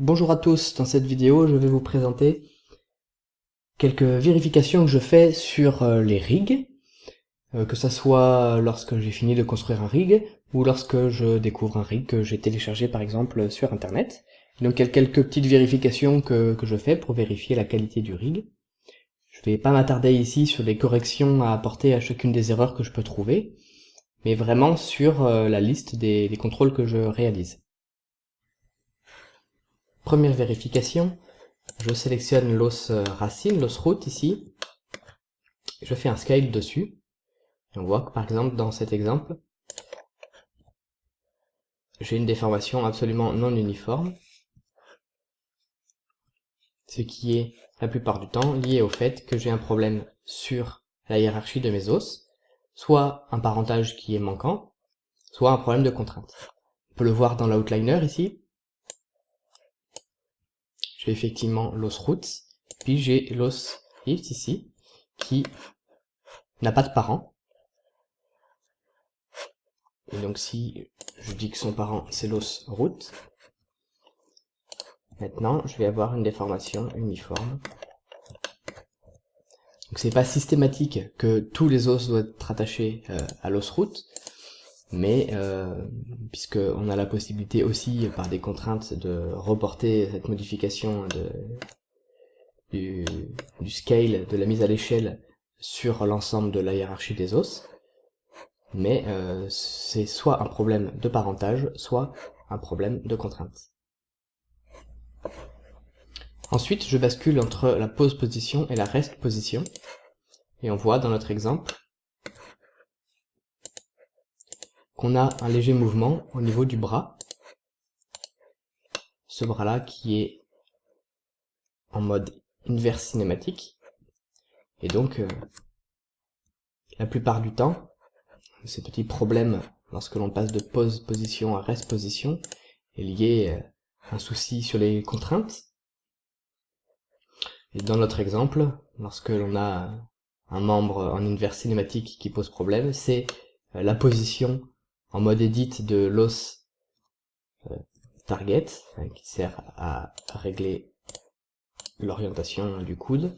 Bonjour à tous, dans cette vidéo je vais vous présenter quelques vérifications que je fais sur les rigs, que ce soit lorsque j'ai fini de construire un rig ou lorsque je découvre un rig que j'ai téléchargé par exemple sur internet. Donc il y a quelques petites vérifications que je fais pour vérifier la qualité du rig. Je vais pas m'attarder ici sur les corrections à apporter à chacune des erreurs que je peux trouver, mais vraiment sur la liste des contrôles que je réalise. Première vérification, je sélectionne l'os racine, l'os root ici, je fais un scale dessus, et on voit que par exemple dans cet exemple, j'ai une déformation absolument non uniforme, ce qui est la plupart du temps lié au fait que j'ai un problème sur la hiérarchie de mes os, soit un parentage qui est manquant, soit un problème de contrainte. On peut le voir dans l'outliner ici, j'ai effectivement l'os root, puis j'ai l'os lift ici, qui n'a pas de parent. Et donc si je dis que son parent c'est l'os root, maintenant je vais avoir une déformation uniforme. Donc c'est pas systématique que tous les os doivent être attachés à l'os root, mais puisque on a la possibilité aussi par des contraintes de reporter cette modification du scale, de la mise à l'échelle sur l'ensemble de la hiérarchie des os, mais c'est soit un problème de parentage, soit un problème de contrainte. Ensuite, je bascule entre la pose position et la rest position, et on voit dans notre exemple qu'on a un léger mouvement au niveau du bras, ce bras-là qui est en mode inverse cinématique, et donc la plupart du temps, ces petits problèmes lorsque l'on passe de pose position à rest position est lié à un souci sur les contraintes. Et dans notre exemple, lorsque l'on a un membre en inverse cinématique qui pose problème, c'est la position en mode edit de l'os target, qui sert à régler l'orientation du coude,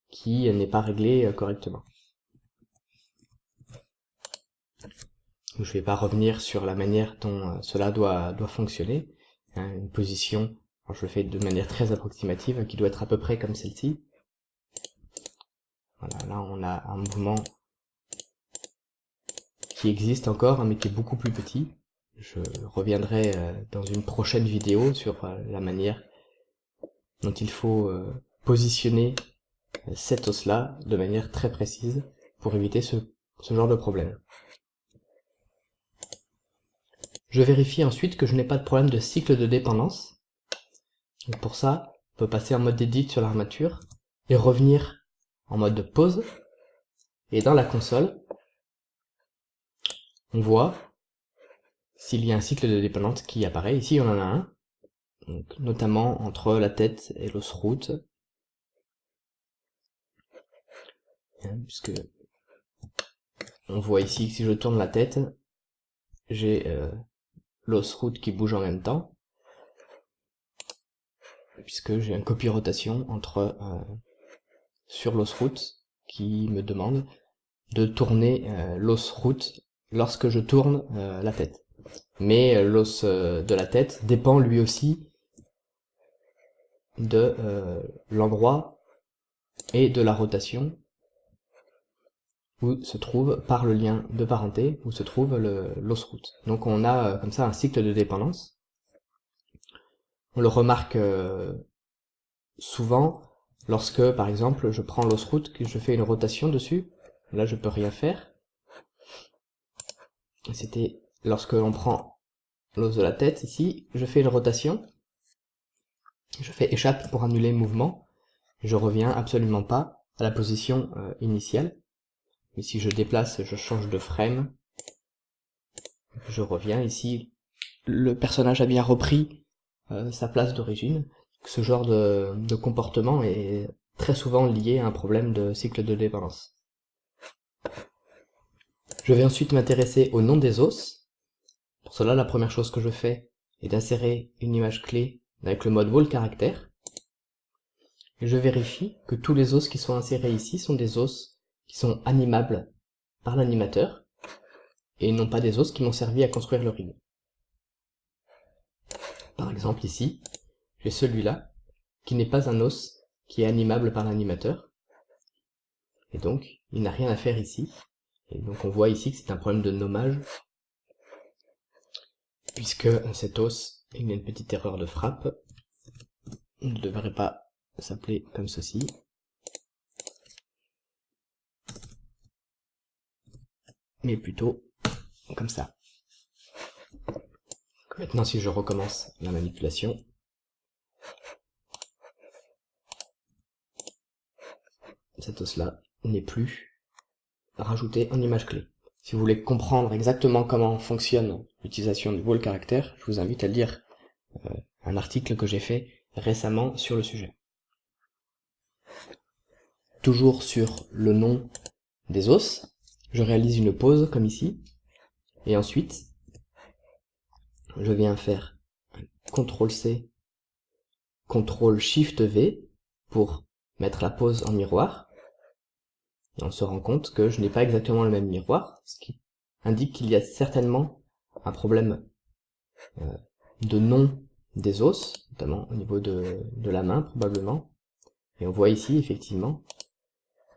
qui n'est pas réglée correctement. Je ne vais pas revenir sur la manière dont cela doit fonctionner. Une position, alors je le fais de manière très approximative, qui doit être à peu près comme celle-ci. Voilà, là on a un mouvement qui existe encore, mais qui est beaucoup plus petit. Je reviendrai dans une prochaine vidéo sur la manière dont il faut positionner cet os-là de manière très précise pour éviter ce genre de problème. Je vérifie ensuite que je n'ai pas de problème de cycle de dépendance. Donc pour ça, on peut passer en mode edit sur l'armature et revenir en mode pause. Et dans la console, on voit s'il y a un cycle de dépendance qui apparaît. Ici, on en a un, donc, notamment entre la tête et l'os root. Puisque on voit ici que si je tourne la tête, j'ai l'os root qui bouge en même temps, puisque j'ai une copie rotation entre sur l'os root qui me demande de tourner l'os root lorsque je tourne la tête. Mais l'os de la tête dépend lui aussi de l'endroit et de la rotation où se trouve, par le lien de parenté, où se trouve l'os root. Donc on a comme ça un cycle de dépendance. On le remarque souvent lorsque, par exemple, je prends l'os root, que je fais une rotation dessus. Là, je peux rien faire. C'était lorsque l'on prend l'os de la tête, ici, je fais une rotation. Je fais échappe pour annuler le mouvement. Je reviens absolument pas à la position initiale. Mais si je déplace, je change de frame, je reviens ici, le personnage a bien repris sa place d'origine. Ce genre de comportement est très souvent lié à un problème de cycle de dépendance. Je vais ensuite m'intéresser au nom des os. Pour cela, la première chose que je fais est d'insérer une image clé avec le mode wall caractère. Et je vérifie que tous les os qui sont insérés ici sont des os qui sont animables par l'animateur et non pas des os qui m'ont servi à construire le rig. Par exemple ici, j'ai celui-là qui n'est pas un os qui est animable par l'animateur et donc il n'a rien à faire ici. Et donc on voit ici que c'est un problème de nommage puisque cet os, il y a une petite erreur de frappe. Il ne devrait pas s'appeler comme ceci. Mais plutôt comme ça. Maintenant, si je recommence la manipulation, cet os-là n'est plus rajouté en image clé. Si vous voulez comprendre exactement comment fonctionne l'utilisation du wall caractère, je vous invite à lire un article que j'ai fait récemment sur le sujet. Toujours sur le nom des os, je réalise une pause comme ici, et ensuite, je viens faire CTRL-C, CTRL-SHIFT-V pour mettre la pause en miroir. Et on se rend compte que je n'ai pas exactement le même miroir, ce qui indique qu'il y a certainement un problème de nom des os, notamment au niveau de la main probablement. Et on voit ici effectivement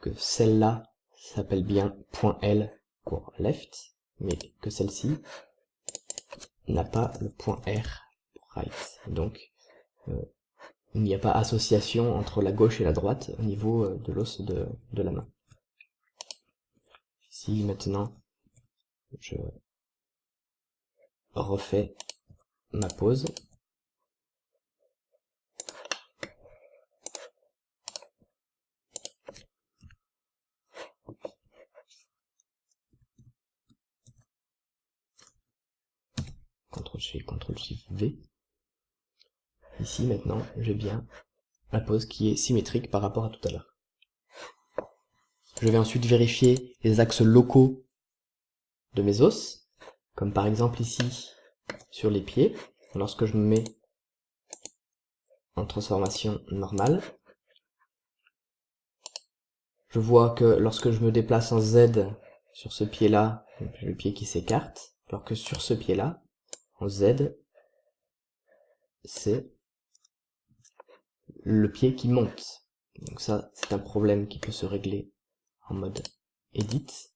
que celle-là s'appelle bien .L pour left, mais que celle-ci n'a pas le .R pour right. Donc il n'y a pas association entre la gauche et la droite au niveau de l'os de la main. Si maintenant je refais ma pause, CTRL-C, CTRL-SHIFT-V, ici maintenant j'ai bien la pose qui est symétrique par rapport à tout à l'heure. Je vais ensuite vérifier les axes locaux de mes os, comme par exemple ici sur les pieds, lorsque je me mets en transformation normale. Je vois que lorsque je me déplace en Z sur ce pied-là, le pied qui s'écarte, alors que sur ce pied-là, en Z, c'est le pied qui monte. Donc ça, c'est un problème qui peut se régler en mode Edit,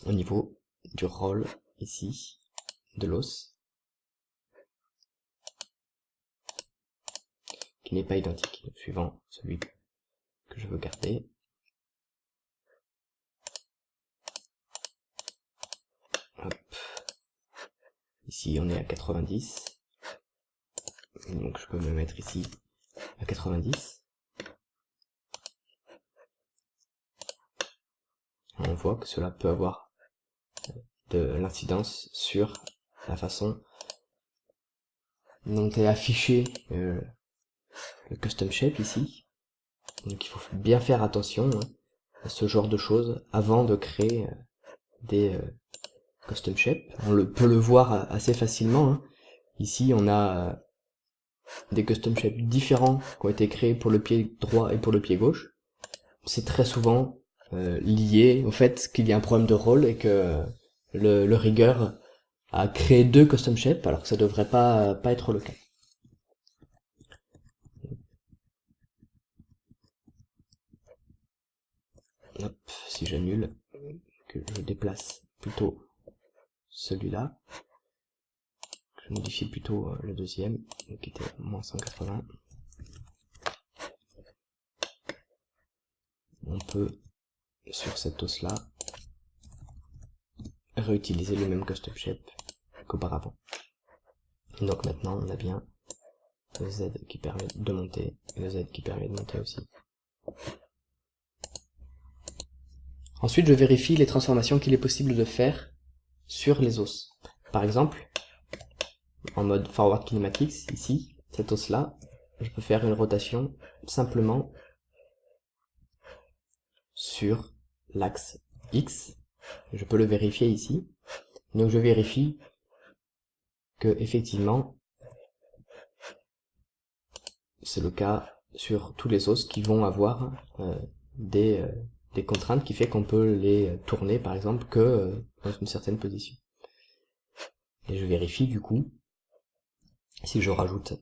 au niveau du roll, ici, de l'os, qui n'est pas identique, suivant celui que je veux garder. Hop. Ici, on est à 90. Donc je peux me mettre ici à 90. On voit que cela peut avoir de l'incidence sur la façon dont est affiché le custom shape ici. Donc il faut bien faire attention à ce genre de choses avant de créer des custom shape. On peut le voir assez facilement. Ici on a des custom shapes différents qui ont été créés pour le pied droit et pour le pied gauche. C'est très souvent lié au fait qu'il y a un problème de rôle et que le rigger a créé deux custom shapes alors que ça devrait pas être le cas. Hop, si j'annule, que je déplace plutôt celui-là, je modifie plutôt le deuxième, qui était moins 180. On peut, sur cet os-là, réutiliser le même custom shape qu'auparavant. Donc maintenant, on a bien le Z qui permet de monter, et le Z qui permet de monter aussi. Ensuite, je vérifie les transformations qu'il est possible de faire sur les os. Par exemple, en mode Forward Kinematics, ici, cet os-là, je peux faire une rotation simplement sur l'axe X. Je peux le vérifier ici. Donc je vérifie que effectivement c'est le cas sur tous les os qui vont avoir des contraintes qui fait qu'on peut les tourner par exemple que dans une certaine position. Et je vérifie du coup si je rajoute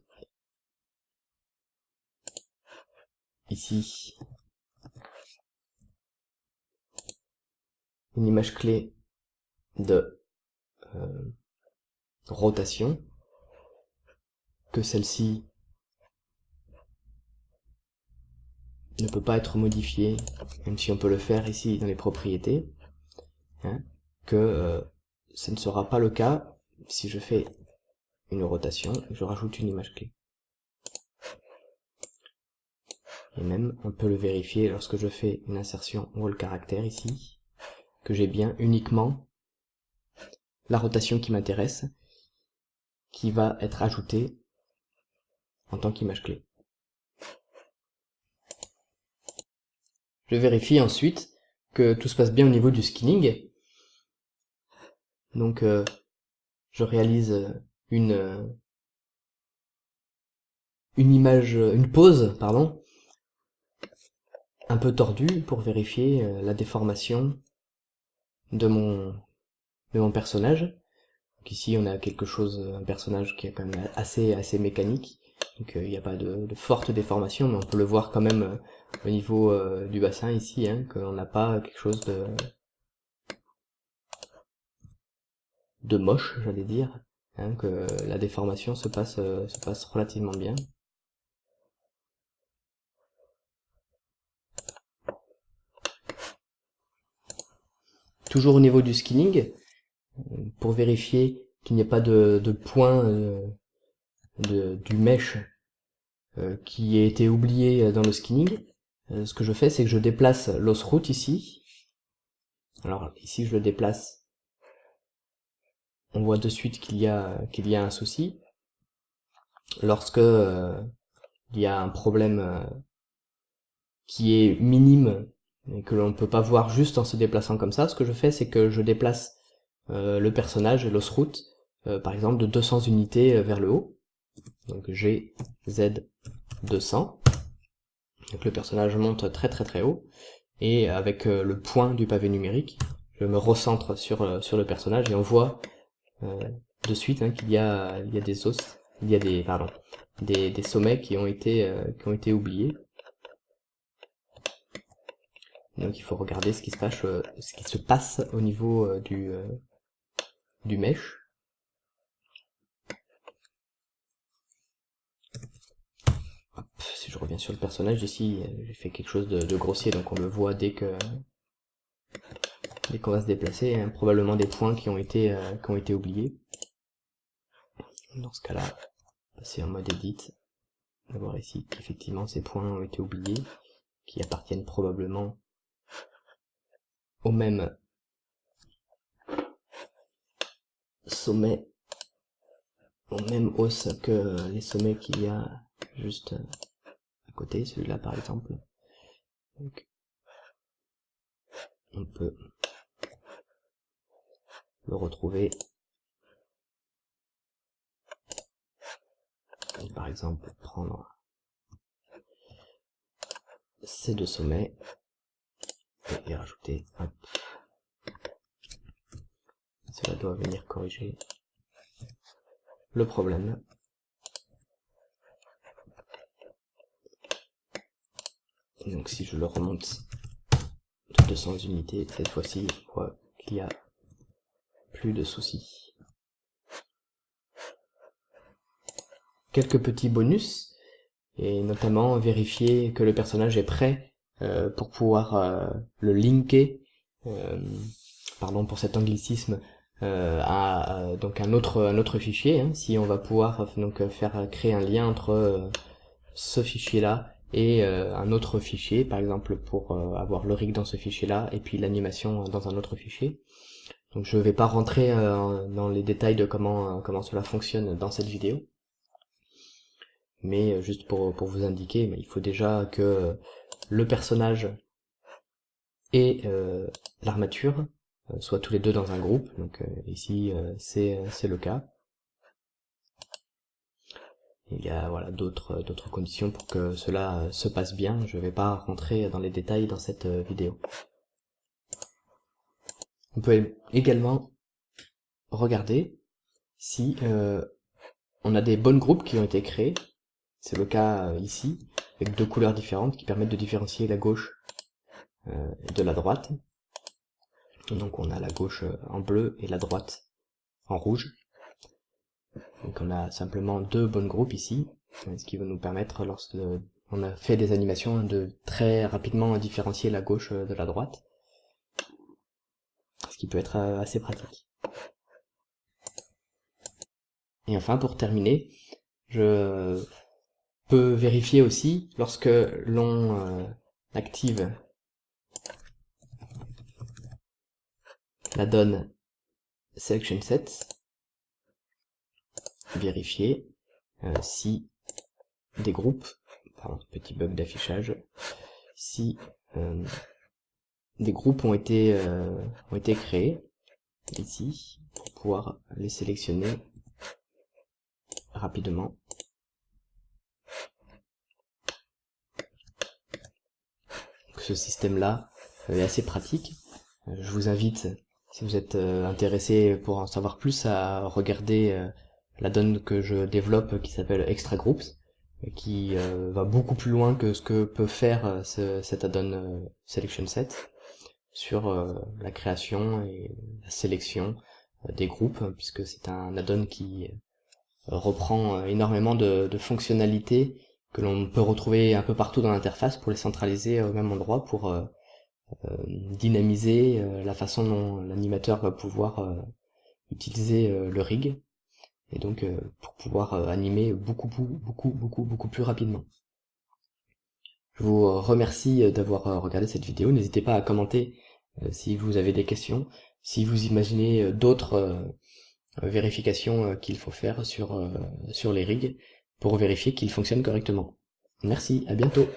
ici une image clé de rotation, que celle-ci ne peut pas être modifiée, même si on peut le faire ici dans les propriétés, hein, que ce ne sera pas le cas si je fais une rotation et je rajoute une image clé. Et même, on peut le vérifier lorsque je fais une insertion wall caractère ici, que j'ai bien uniquement la rotation qui m'intéresse, qui va être ajoutée en tant qu'image clé. Je vérifie ensuite que tout se passe bien au niveau du skinning. Donc je réalise une pose, pardon, un peu tordue pour vérifier la déformation de mon personnage. Donc ici on a un personnage qui est quand même assez mécanique, donc il n'y a pas de forte déformation, mais on peut le voir quand même au niveau du bassin ici, hein, qu'on n'a pas quelque chose de moche, j'allais dire, hein, que la déformation se passe relativement bien. Toujours au niveau du skinning, pour vérifier qu'il n'y ait pas de point du mesh qui ait été oublié dans le skinning, ce que je fais, c'est que je déplace l'os root ici. Alors ici je le déplace, on voit de suite qu'il y a un souci. Lorsque il y a un problème qui est minime et que l'on ne peut pas voir juste en se déplaçant comme ça, ce que je fais, c'est que je déplace le personnage, l'os root, par exemple de 200 unités vers le haut. Donc G, Z, 200. Donc le personnage monte très haut, et avec le point du pavé numérique, je me recentre sur le personnage et on voit de suite hein, qu'il y a des os, il y a des sommets qui ont été oubliés. Donc il faut regarder ce qui se passe au niveau du mesh. Hop, si je reviens sur le personnage, ici j'ai fait quelque chose de grossier, donc on le voit dès qu'on va se déplacer, hein, probablement des points qui ont été oubliés. Dans ce cas-là, passer en mode edit, on va voir ici qu'effectivement ces points ont été oubliés, qui appartiennent probablement au même sommet, au même os que les sommets qu'il y a juste à côté, celui-là par exemple. Donc, on peut le retrouver. Et par exemple, prendre ces deux sommets et rajouter, hop. Cela doit venir corriger le problème. Et donc si je le remonte de 200 unités, cette fois-ci, on voit qu'il y a plus de soucis. Quelques petits bonus, et notamment vérifier que le personnage est prêt pour pouvoir le linker, pardon pour cet anglicisme, à donc un autre fichier, hein, si on va pouvoir donc créer un lien entre ce fichier-là et un autre fichier, par exemple pour avoir le rig dans ce fichier-là et puis l'animation dans un autre fichier. Donc je ne vais pas rentrer dans les détails de comment cela fonctionne dans cette vidéo, mais juste pour vous indiquer, il faut déjà que le personnage et l'armature soient tous les deux dans un groupe, donc ici c'est le cas. Il y a voilà d'autres conditions pour que cela se passe bien. Je ne vais pas rentrer dans les détails dans cette vidéo. On peut également regarder si on a des bonnes groupes qui ont été créés. C'est le cas ici, avec deux couleurs différentes qui permettent de différencier la gauche de la droite. Donc on a la gauche en bleu et la droite en rouge. Donc on a simplement deux bonnes groupes ici, ce qui va nous permettre, lorsque on a fait des animations, de très rapidement différencier la gauche de la droite, ce qui peut être assez pratique. Et enfin, pour terminer, je peux vérifier aussi, lorsque l'on active la donne Selection Set, vérifier si des groupes, pardon, petit bug d'affichage, si des groupes ont été créés ici pour pouvoir les sélectionner rapidement. Donc, ce système-là est assez pratique. Je vous invite, si vous êtes intéressé pour en savoir plus, à regarder la donne que je développe qui s'appelle Extra Groups, qui va beaucoup plus loin que ce que peut faire cet add-on Selection Set sur la création et la sélection des groupes, puisque c'est un add-on qui reprend énormément de fonctionnalités que l'on peut retrouver un peu partout dans l'interface pour les centraliser au même endroit, pour dynamiser la façon dont l'animateur va pouvoir utiliser le rig, et donc pour pouvoir animer beaucoup plus rapidement. Je vous remercie d'avoir regardé cette vidéo. N'hésitez pas à commenter si vous avez des questions, si vous imaginez d'autres vérifications qu'il faut faire sur les rigs pour vérifier qu'ils fonctionnent correctement. Merci, à bientôt.